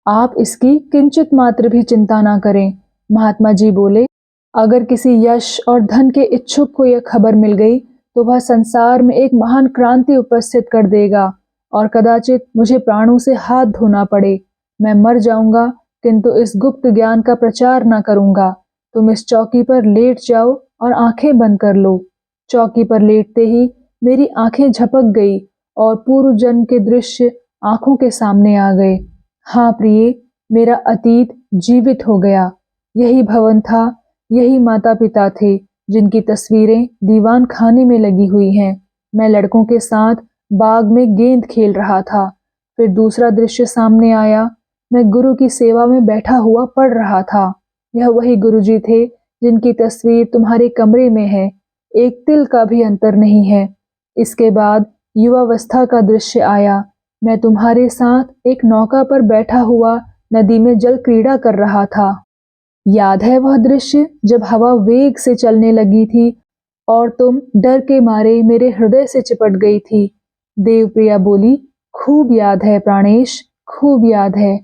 आप इसकी किंचित मात्र भी चिंता ना करें। महात्मा जी बोले, अगर किसी यश और धन के इच्छुक को यह खबर मिल गई तो वह संसार में एक महान क्रांति उपस्थित कर देगा और कदाचित मुझे प्राणों से हाथ धोना पड़े। मैं मर जाऊंगा, किंतु इस गुप्त ज्ञान का प्रचार न करूंगा। तुम इस चौकी पर लेट जाओ और आंखें बंद कर लो। चौकी पर लेटते ही मेरी आंखें झपक गई और पूर्व जन्म के दृश्य आंखों के सामने आ गए। हाँ प्रिय, मेरा अतीत जीवित हो गया। यही भवन था, यही माता पिता थे जिनकी तस्वीरें दीवान खाने में लगी हुई हैं। मैं लड़कों के साथ बाग में गेंद खेल रहा था। फिर दूसरा दृश्य सामने आया। मैं गुरु की सेवा में बैठा हुआ पढ़ रहा था। यह वही गुरुजी थे जिनकी तस्वीर तुम्हारे कमरे में है। एक तिल का भी अंतर नहीं है। इसके बाद युवावस्था का दृश्य आया। मैं तुम्हारे साथ एक नौका पर बैठा हुआ नदी में जल क्रीड़ा कर रहा था। याद है वह दृश्य जब हवा वेग से चलने लगी थी और तुम डर के मारे मेरे हृदय से चिपट गई थी। देवप्रिया बोली, खूब याद है प्राणेश, खूब याद है।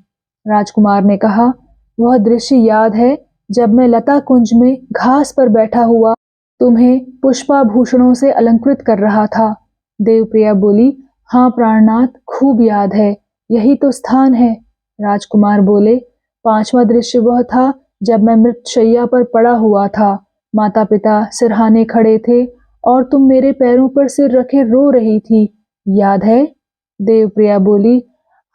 राजकुमार ने कहा, वह दृश्य याद है जब मैं लता कुंज में घास पर बैठा हुआ तुम्हें पुष्पाभूषणों से अलंकृत कर रहा था। देवप्रिया बोली, हाँ प्राणनाथ, खूब याद है, यही तो स्थान है। राजकुमार बोले, पांचवा दृश्य वह था जब मैं मृतशैया पर पड़ा हुआ था। माता पिता सिरहाने खड़े थे और तुम मेरे पैरों पर सिर रखे रो रही थी। याद है? देवप्रिया बोली,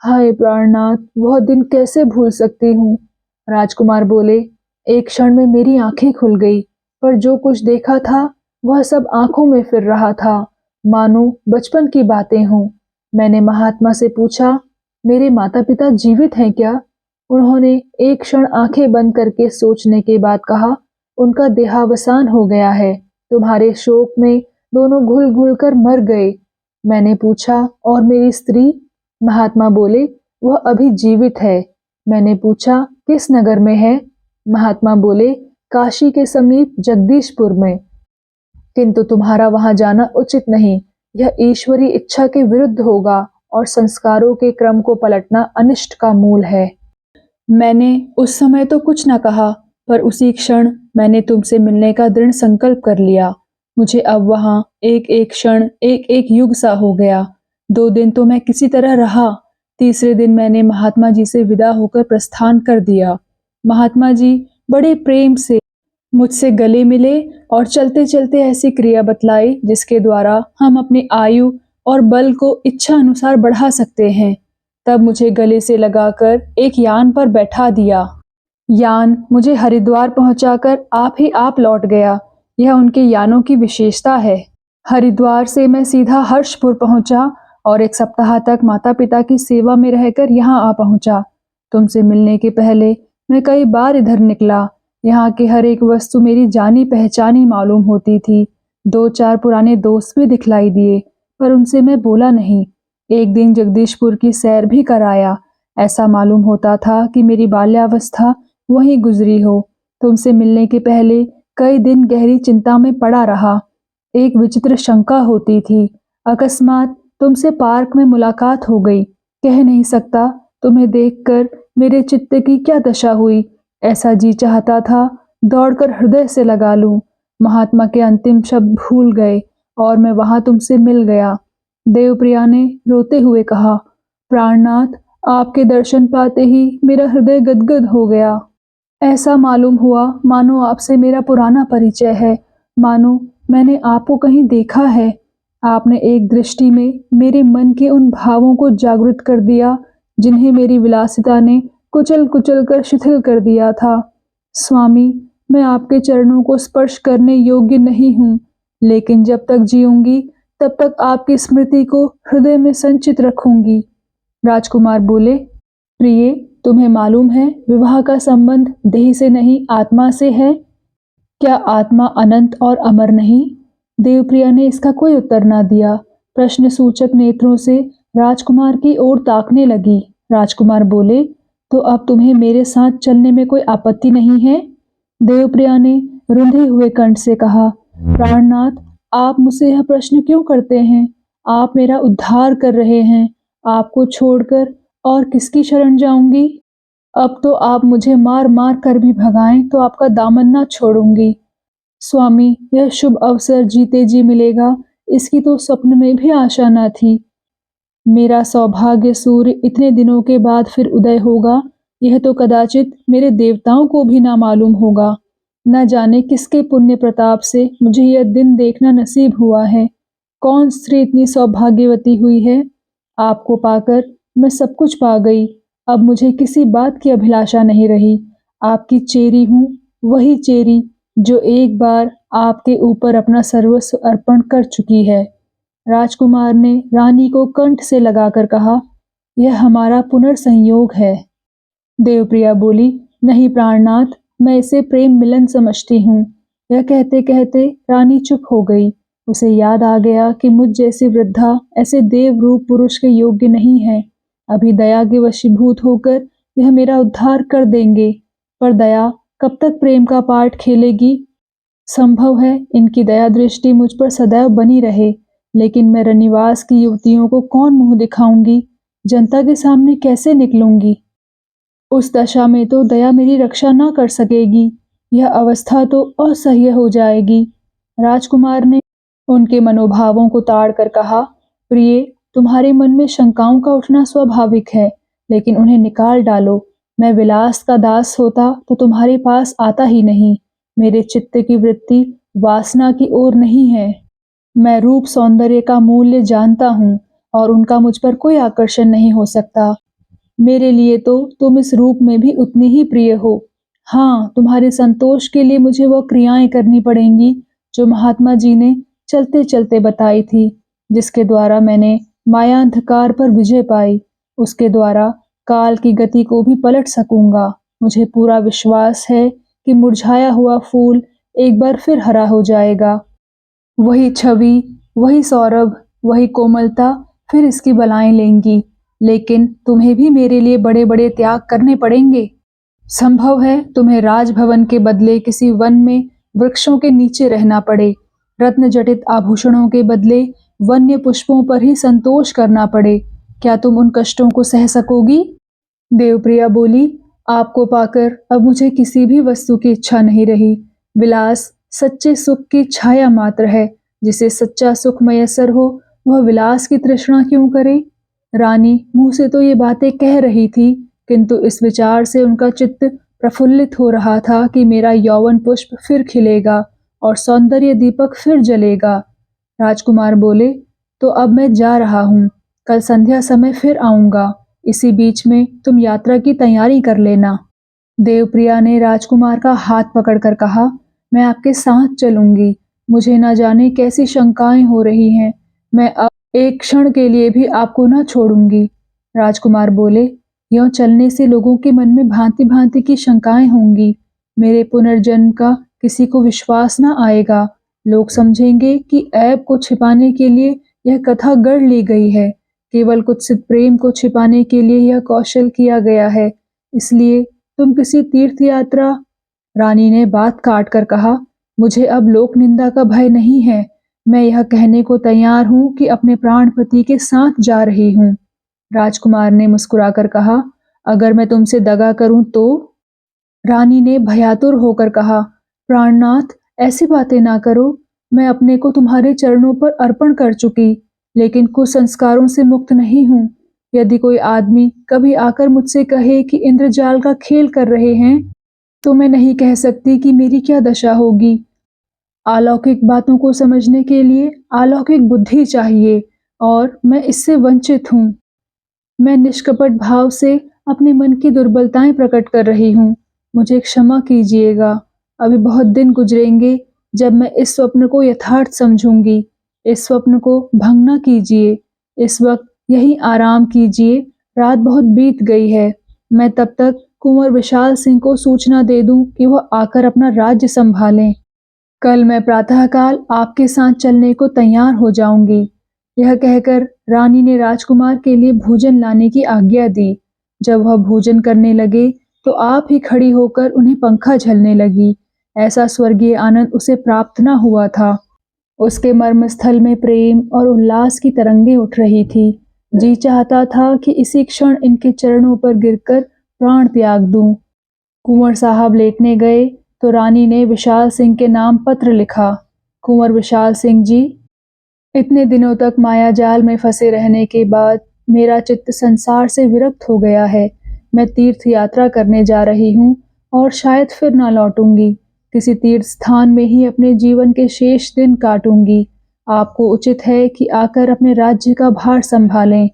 हाय प्राणनाथ, वह दिन कैसे भूल सकती हूँ। राजकुमार बोले, एक क्षण में मेरी आंखें खुल गई, पर जो कुछ देखा था वह सब आंखों में फिर रहा था, मानो बचपन की बातें हों। मैंने महात्मा से पूछा, मेरे माता पिता जीवित हैं क्या? उन्होंने एक क्षण आंखें बंद करके सोचने के बाद कहा, उनका देहावसान हो गया है। तुम्हारे शोक में दोनों घुल घुल कर मर गए। मैंने पूछा, और मेरी स्त्री? महात्मा बोले, वह अभी जीवित है। मैंने पूछा, किस नगर में है? महात्मा बोले, काशी के समीप जगदीशपुर में। किंतु तुम्हारा वहां जाना उचित नहीं। यह ईश्वरी इच्छा के विरुद्ध होगा और संस्कारों के क्रम को पलटना अनिष्ट का मूल है। मैंने उस समय तो कुछ न कहा, पर उसी क्षण मैंने तुमसे मिलने का दृढ़ संकल्प कर लिया। मुझे अब वहां एक एक क्षण एक एक युग सा हो गया। 2 दिन तो मैं किसी तरह रहा। तीसरे दिन मैंने महात्मा जी से विदा होकर प्रस्थान कर दिया। महात्मा जी बड़े प्रेम से मुझसे गले मिले और चलते चलते ऐसी क्रिया बतलाई जिसके द्वारा हम अपनी आयु और बल को इच्छा अनुसार बढ़ा सकते हैं। तब मुझे गले से लगाकर एक यान पर बैठा दिया। यान मुझे हरिद्वार पहुंचाकर आप ही आप लौट गया। यह उनके यानों की विशेषता है। हरिद्वार से मैं सीधा हर्षपुर पहुंचा और 1 सप्ताह तक माता पिता की सेवा में रहकर यहाँ आ पहुंचा। तुमसे मिलने के पहले मैं कई बार इधर निकला। यहाँ की हर एक वस्तु मेरी जानी पहचानी मालूम होती थी। 2-4 पुराने दोस्त भी दिखलाई दिए, पर उनसे मैं बोला नहीं। एक दिन जगदीशपुर की सैर भी कराया। ऐसा मालूम होता था कि मेरी बाल्यावस्था वहीं गुजरी हो। तुमसे मिलने के पहले कई दिन गहरी चिंता में पड़ा रहा। एक विचित्र शंका होती थी। अकस्मात तुमसे पार्क में मुलाकात हो गई। कह नहीं सकता तुम्हें देखकर मेरे चित्त की क्या दशा हुई। ऐसा जी चाहता था दौड़कर हृदय से लगा लूं। महात्मा के अंतिम शब्द भूल गए और मैं वहां तुमसे मिल गया। देवप्रिया ने रोते हुए कहा, प्राणनाथ, आपके दर्शन पाते ही मेरा हृदय गदगद हो गया। ऐसा मालूम हुआ मानो आपसे मेरा पुराना परिचय है, मानो मैंने आपको कहीं देखा है। आपने एक दृष्टि में मेरे मन के उन भावों को जागृत कर दिया जिन्हें मेरी विलासिता ने कुचल कुचल कर शिथिल कर दिया था। स्वामी, मैं आपके चरणों को स्पर्श करने योग्य नहीं हूँ, लेकिन जब तक जीऊंगी तब तक आपकी स्मृति को हृदय में संचित रखूंगी। राजकुमार बोले, प्रिय, तुम्हें मालूम है विवाह का संबंध देह से नहीं आत्मा से है। क्या आत्मा अनंत और अमर नहीं? देवप्रिया ने इसका कोई उत्तर न दिया। प्रश्न सूचक नेत्रों से राजकुमार की ओर ताकने लगी। राजकुमार बोले, तो अब तुम्हें मेरे साथ चलने में कोई आपत्ति नहीं है? देवप्रिया ने रुंधे हुए कंठ से कहा, प्राणनाथ, आप मुझसे यह प्रश्न क्यों करते हैं? आप मेरा उद्धार कर रहे हैं। आपको छोड़कर और किसकी शरण जाऊंगी? अब तो आप मुझे मार मार कर भी भगाएं तो आपका दामन ना छोड़ूंगी। स्वामी, यह शुभ अवसर जीते जी मिलेगा, इसकी तो स्वप्न में भी आशा न थी। मेरा सौभाग्य सूर्य इतने दिनों के बाद फिर उदय होगा, यह तो कदाचित मेरे देवताओं को भी ना मालूम होगा। न जाने किसके पुण्य प्रताप से मुझे यह दिन देखना नसीब हुआ है। कौन स्त्री इतनी सौभाग्यवती हुई है? आपको पाकर मैं सब कुछ पा गई। अब मुझे किसी बात की अभिलाषा नहीं रही। आपकी चेरी हूँ, वही चेरी जो एक बार आपके ऊपर अपना सर्वस्व अर्पण कर चुकी है। राजकुमार ने रानी को कंठ से लगाकर कहा, यह हमारा पुनर्संयोग है। देवप्रिया बोली, नहीं प्राणनाथ, मैं इसे प्रेम मिलन समझती हूँ। यह कहते कहते रानी चुप हो गई। उसे याद आ गया कि मुझ जैसी वृद्धा ऐसे देव रूप पुरुष के योग्य नहीं है। अभी दया के वशीभूत होकर यह मेरा उद्धार कर देंगे, पर दया कब तक प्रेम का पाठ खेलेगी? संभव है इनकी दया दृष्टि मुझ पर सदैव बनी रहे, लेकिन मैं रनिवास की युवतियों को कौन मुंह दिखाऊंगी? जनता के सामने कैसे निकलूंगी? उस दशा में तो दया मेरी रक्षा न कर सकेगी। यह अवस्था तो असह्य हो जाएगी। राजकुमार ने उनके मनोभावों को ताड़ कर कहा, प्रिय, तुम्हारे मन में शंकाओं का उठना स्वाभाविक है, लेकिन उन्हें निकाल डालो। मैं विलास का दास होता तो तुम्हारे पास आता ही नहीं। मेरे चित्त की वृत्ति वासना की ओर नहीं है। मैं रूप सौंदर्य का मूल्य जानता हूँ और उनका मुझ पर कोई आकर्षण नहीं हो सकता। मेरे लिए तो तुम इस रूप में भी उतनी ही प्रिय हो। हाँ, तुम्हारे संतोष के लिए मुझे वह क्रियाएं करनी पड़ेंगी जो महात्मा जी ने चलते चलते बताई थी, जिसके द्वारा मैंने मायान्धकार पर विजय पाई। उसके द्वारा काल की गति को भी पलट सकूंगा। मुझे पूरा विश्वास है कि मुरझाया हुआ फूल एक बार फिर हरा हो जाएगा। वही छवि, वही सौरभ, वही कोमलता फिर इसकी बलाएं लेंगी। लेकिन तुम्हें भी मेरे लिए बड़े बड़े त्याग करने पड़ेंगे। संभव है तुम्हें राजभवन के बदले किसी वन में वृक्षों के नीचे रहना पड़े। रत्न जटित आभूषणों के बदले वन्य पुष्पों पर ही संतोष करना पड़े। क्या तुम उन कष्टों को सह सकोगी? देवप्रिया बोली, आपको पाकर अब मुझे किसी भी वस्तु की इच्छा नहीं रही। विलास सच्चे सुख की छाया मात्र है। जिसे सच्चा सुख मयस्सर हो वह विलास की तृष्णा क्यों करे? रानी मुंह से तो ये बातें कह रही थी, किंतु इस विचार से उनका चित्त प्रफुल्लित हो रहा था कि मेरा यौवन पुष्प फिर खिलेगा और सौंदर्य दीपक फिर जलेगा। राजकुमार बोले, तो अब मैं जा रहा हूँ, कल संध्या समय फिर आऊंगा। इसी बीच में तुम यात्रा की तैयारी कर लेना। देवप्रिया ने राजकुमार का हाथ पकड़कर कहा, मैं आपके साथ चलूंगी। मुझे ना जाने कैसी शंकाएं हो रही हैं। मैं अब एक क्षण के लिए भी आपको ना छोड़ूंगी। राजकुमार बोले, यूं चलने से लोगों के मन में भांति भांति की शंकाएं होंगी। मेरे पुनर्जन्म का किसी को विश्वास ना आएगा। लोग समझेंगे कि ऐब को छिपाने के लिए यह कथा गढ़ ली गई है। केवल कुत्सित प्रेम को छिपाने के लिए यह कौशल किया गया है। इसलिए तुम किसी तीर्थ यात्रा। रानी ने बात काट कर कहा, मुझे अब लोक निंदा का भय नहीं है। मैं यह कहने को तैयार हूं कि अपने प्राणपति के साथ जा रही हूं। राजकुमार ने मुस्कुराकर कहा, अगर मैं तुमसे दगा करूं तो? रानी ने भयातुर होकर कहा, प्राणनाथ, ऐसी बातें ना करो। मैं अपने को तुम्हारे चरणों पर अर्पण कर चुकी, लेकिन कुसंस्कारों से मुक्त नहीं हूं। यदि कोई आदमी कभी आकर मुझसे कहे कि इंद्रजाल का खेल कर रहे हैं, तो मैं नहीं कह सकती कि मेरी क्या दशा होगी। अलौकिक बातों को समझने के लिए अलौकिक बुद्धि चाहिए, और मैं इससे वंचित हूँ। मैं निष्कपट भाव से अपने मन की दुर्बलताएं प्रकट कर रही हूँ। मुझे क्षमा कीजिएगा। अभी बहुत दिन गुजरेंगे जब मैं इस स्वप्न को यथार्थ समझूंगी। इस स्वप्न को भंग न कीजिए। इस वक्त यही आराम कीजिए। रात बहुत बीत गई है। मैं तब तक कुंवर विशाल सिंह को सूचना दे दूं कि वह आकर अपना राज्य संभालें। कल मैं प्रातःकाल आपके साथ चलने को तैयार हो जाऊंगी। यह कहकर रानी ने राजकुमार के लिए भोजन लाने की आज्ञा दी। जब वह भोजन करने लगे तो आप ही खड़ी होकर उन्हें पंखा झलने लगी। ऐसा स्वर्गीय आनंद उसे प्राप्त न हुआ था। उसके मर्मस्थल में प्रेम और उल्लास की तरंगें उठ रही थी। जी चाहता था कि इसी क्षण इनके चरणों पर गिरकर प्राण त्याग दूं। कुंवर साहब लेटने गए तो रानी ने विशाल सिंह के नाम पत्र लिखा। कुंवर विशाल सिंह जी, इतने दिनों तक माया जाल में फंसे रहने के बाद मेरा चित्त संसार से विरक्त हो गया है। मैं तीर्थ यात्रा करने जा रही हूँ और शायद फिर ना लौटूंगी। किसी तीर्थ स्थान में ही अपने जीवन के शेष दिन काटूंगी। आपको उचित है कि आकर अपने राज्य का भार संभालें।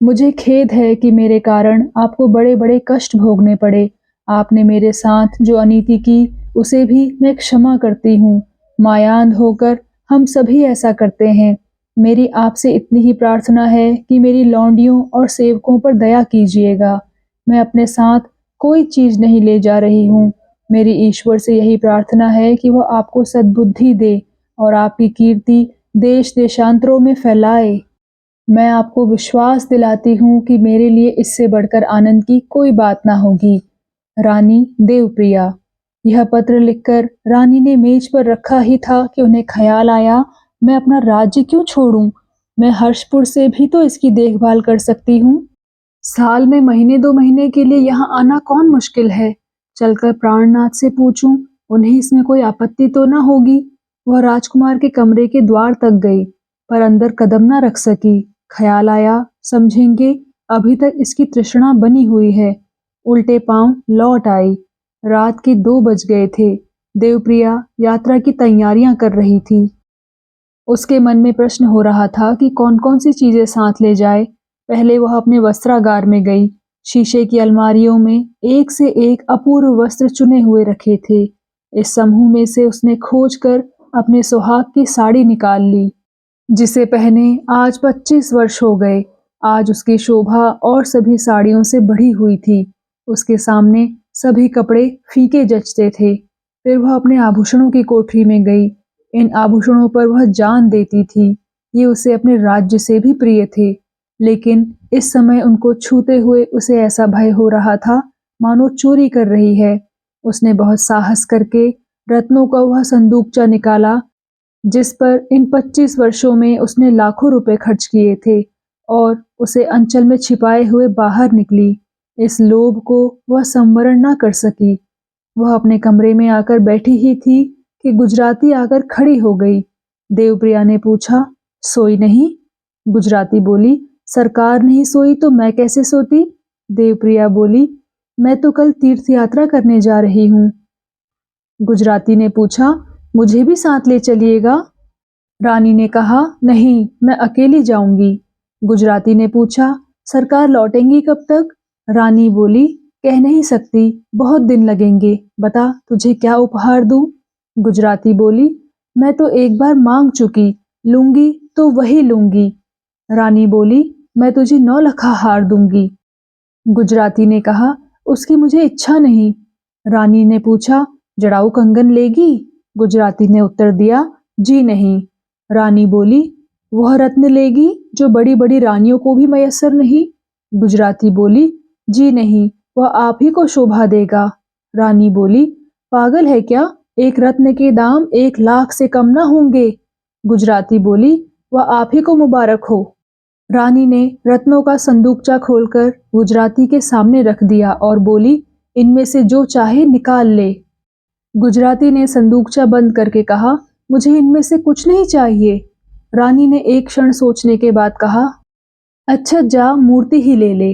मुझे खेद है कि मेरे कारण आपको बड़े बड़े कष्ट भोगने पड़े। आपने मेरे साथ जो अनीति की उसे भी मैं क्षमा करती हूँ। मायान्ध होकर हम सभी ऐसा करते हैं। मेरी आपसे इतनी ही प्रार्थना है कि मेरी लौंडियों और सेवकों पर दया कीजिएगा। मैं अपने साथ कोई चीज नहीं ले जा रही हूँ। मेरी ईश्वर से यही प्रार्थना है कि वह आपको सद्बुद्धि दे और आपकी कीर्ति देश देशांतरों में फैलाए। मैं आपको विश्वास दिलाती हूँ कि मेरे लिए इससे बढ़कर आनंद की कोई बात ना होगी। रानी देवप्रिया। यह पत्र लिखकर रानी ने मेज पर रखा ही था कि उन्हें ख्याल आया, मैं अपना राज्य क्यों छोड़ूं? मैं हर्षपुर से भी तो इसकी देखभाल कर सकती हूँ। साल में महीने 2 महीने के लिए यहाँ आना कौन मुश्किल है। चलकर प्राणनाथ से पूछूं, उन्हें इसमें कोई आपत्ति तो ना होगी। वह राजकुमार के कमरे के द्वार तक गई, पर अंदर कदम ना रख सकी। ख्याल आया, समझेंगे अभी तक इसकी तृष्णा बनी हुई है। उल्टे पांव लौट आई। रात के 2 बज गए थे। देवप्रिया यात्रा की तैयारियां कर रही थी। उसके मन में प्रश्न हो रहा था कि कौन कौन सी चीजें साथ ले जाए। पहले वह अपने वस्त्रागार में गई। शीशे की अलमारियों में एक से एक अपूर्व वस्त्र चुने हुए रखे थे। इस समूह में से उसने खोज कर अपने सुहाग की साड़ी निकाल ली, जिसे पहने आज 25 वर्ष हो गए। आज उसकी शोभा और सभी साड़ियों से बढ़ी हुई थी। उसके सामने सभी कपड़े फीके जचते थे। फिर वह अपने आभूषणों की कोठरी में गई। इन आभूषणों पर वह जान देती थी। ये उसे अपने राज्य से भी प्रिय थे, लेकिन इस समय उनको छूते हुए उसे ऐसा भय हो रहा था मानो चोरी कर रही है। उसने बहुत साहस करके रत्नों का वह संदूकचा निकाला, जिस पर इन 25 वर्षों में उसने लाखों रुपए खर्च किए थे, और उसे अंचल में छिपाए हुए बाहर निकली। इस लोभ को वह संवरण ना कर सकी। वह अपने कमरे में आकर बैठी ही थी कि गुजराती आकर खड़ी हो गई। देवप्रिया ने पूछा, सोई नहीं? गुजराती बोली, सरकार नहीं सोई तो मैं कैसे सोती? देवप्रिया बोली, मैं तो कल तीर्थ यात्रा करने जा रही हूँ। गुजराती ने पूछा, मुझे भी साथ ले चलिएगा? रानी ने कहा, नहीं, मैं अकेली जाऊंगी। गुजराती ने पूछा, सरकार लौटेंगी कब तक? रानी बोली, कह नहीं सकती, बहुत दिन लगेंगे। बता तुझे क्या उपहार दूं? गुजराती बोली, मैं तो एक बार मांग चुकी, लूंगी तो वही लूंगी। रानी बोली, मैं तुझे 9 लखा हार दूंगी। गुजराती ने कहा, उसकी मुझे इच्छा नहीं। रानी ने पूछा, जड़ाऊ कंगन लेगी? गुजराती ने उत्तर दिया, जी नहीं। रानी बोली, वह रत्न लेगी जो बड़ी बड़ी रानियों को भी मयस्सर नहीं? गुजराती बोली, जी नहीं, वह आप ही को शोभा देगा। रानी बोली, पागल है क्या? एक रत्न के दाम 1 लाख से कम ना होंगे। गुजराती बोली, वह आप ही को मुबारक हो। रानी ने रत्नों का संदूकचा खोलकर गुजराती के सामने रख दिया और बोली, इनमें से जो चाहे निकाल ले। गुजराती ने संदूकचा बंद करके कहा, मुझे इनमें से कुछ नहीं चाहिए। रानी ने एक क्षण सोचने के बाद कहा, अच्छा जा मूर्ति ही ले ले।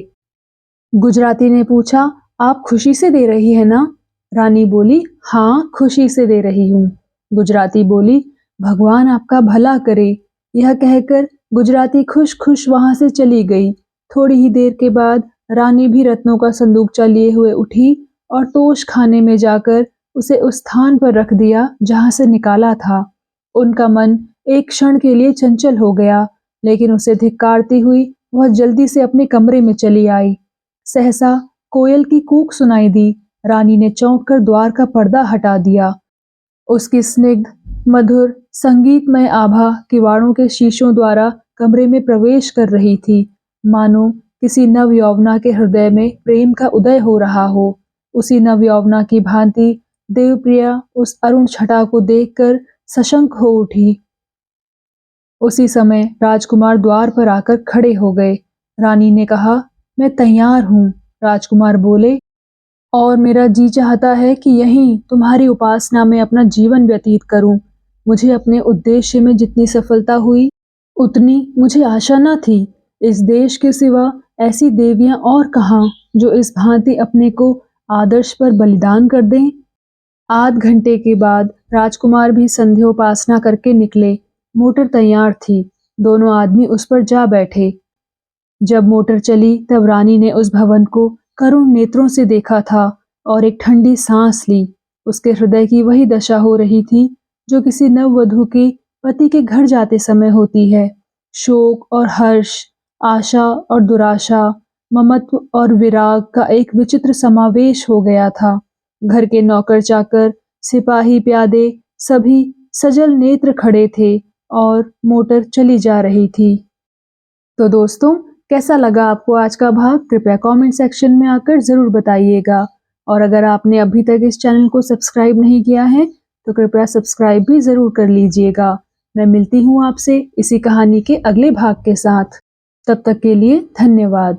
गुजराती ने पूछा, आप खुशी से दे रही है ना? रानी बोली, हाँ खुशी से दे रही हूँ। गुजराती बोली, भगवान आपका भला करे। यह कहकर गुजराती खुश खुश वहां से चली गई। थोड़ी ही देर के बाद रानी भी रत्नों का संदूकचा लिए हुए उठी और तोश खाने में जाकर उसे उस स्थान पर रख दिया जहां से निकाला था। उनका मन एक क्षण के लिए चंचल हो गया, लेकिन उसे धिक्कारती हुई वह जल्दी से अपने कमरे में चली आई। सहसा कोयल की कूक सुनाई दी। रानी ने चौंक कर द्वार का पर्दा हटा दिया। उसकी स्निग्ध, मधुर, संगीतमय आभा किवाड़ों के शीशों द्वारा कमरे में प्रवेश कर रही थी, मानो किसी नवयौवना के हृदय में प्रेम का उदय हो रहा हो। उसी नवयौवना की भांति देवप्रिया उस अरुण छटा को देखकर सशंक हो उठी। उसी समय राजकुमार द्वार पर आकर खड़े हो गए। रानी ने कहा, मैं तैयार हूँ। राजकुमार बोले, और मेरा जी चाहता है कि यहीं तुम्हारी उपासना में अपना जीवन व्यतीत करूं। मुझे अपने उद्देश्य में जितनी सफलता हुई, उतनी मुझे आशा न थी। इस देश के सिवा ऐसी देवियां और कहाँ जो इस भांति अपने को आदर्श पर बलिदान कर दें। आध घंटे के बाद राजकुमार भी संध्योपासना करके निकले। मोटर तैयार थी। दोनों आदमी उस पर जा बैठे। जब मोटर चली तब रानी ने उस भवन को करुण नेत्रों से देखा था और एक ठंडी सांस ली। उसके हृदय की वही दशा हो रही थी जो किसी नववधू के पति के घर जाते समय होती है। शोक और हर्ष, आशा और दुराशा, ममत्व और विराग का एक विचित्र समावेश हो गया था। घर के नौकर चाकर, सिपाही प्यादे सभी सजल नेत्र खड़े थे और मोटर चली जा रही थी। तो दोस्तों, कैसा लगा आपको आज का भाग? कृपया कमेंट सेक्शन में आकर ज़रूर बताइएगा। और अगर आपने अभी तक इस चैनल को सब्सक्राइब नहीं किया है तो कृपया सब्सक्राइब भी ज़रूर कर लीजिएगा। मैं मिलती हूँ आपसे इसी कहानी के अगले भाग के साथ। तब तक के लिए धन्यवाद।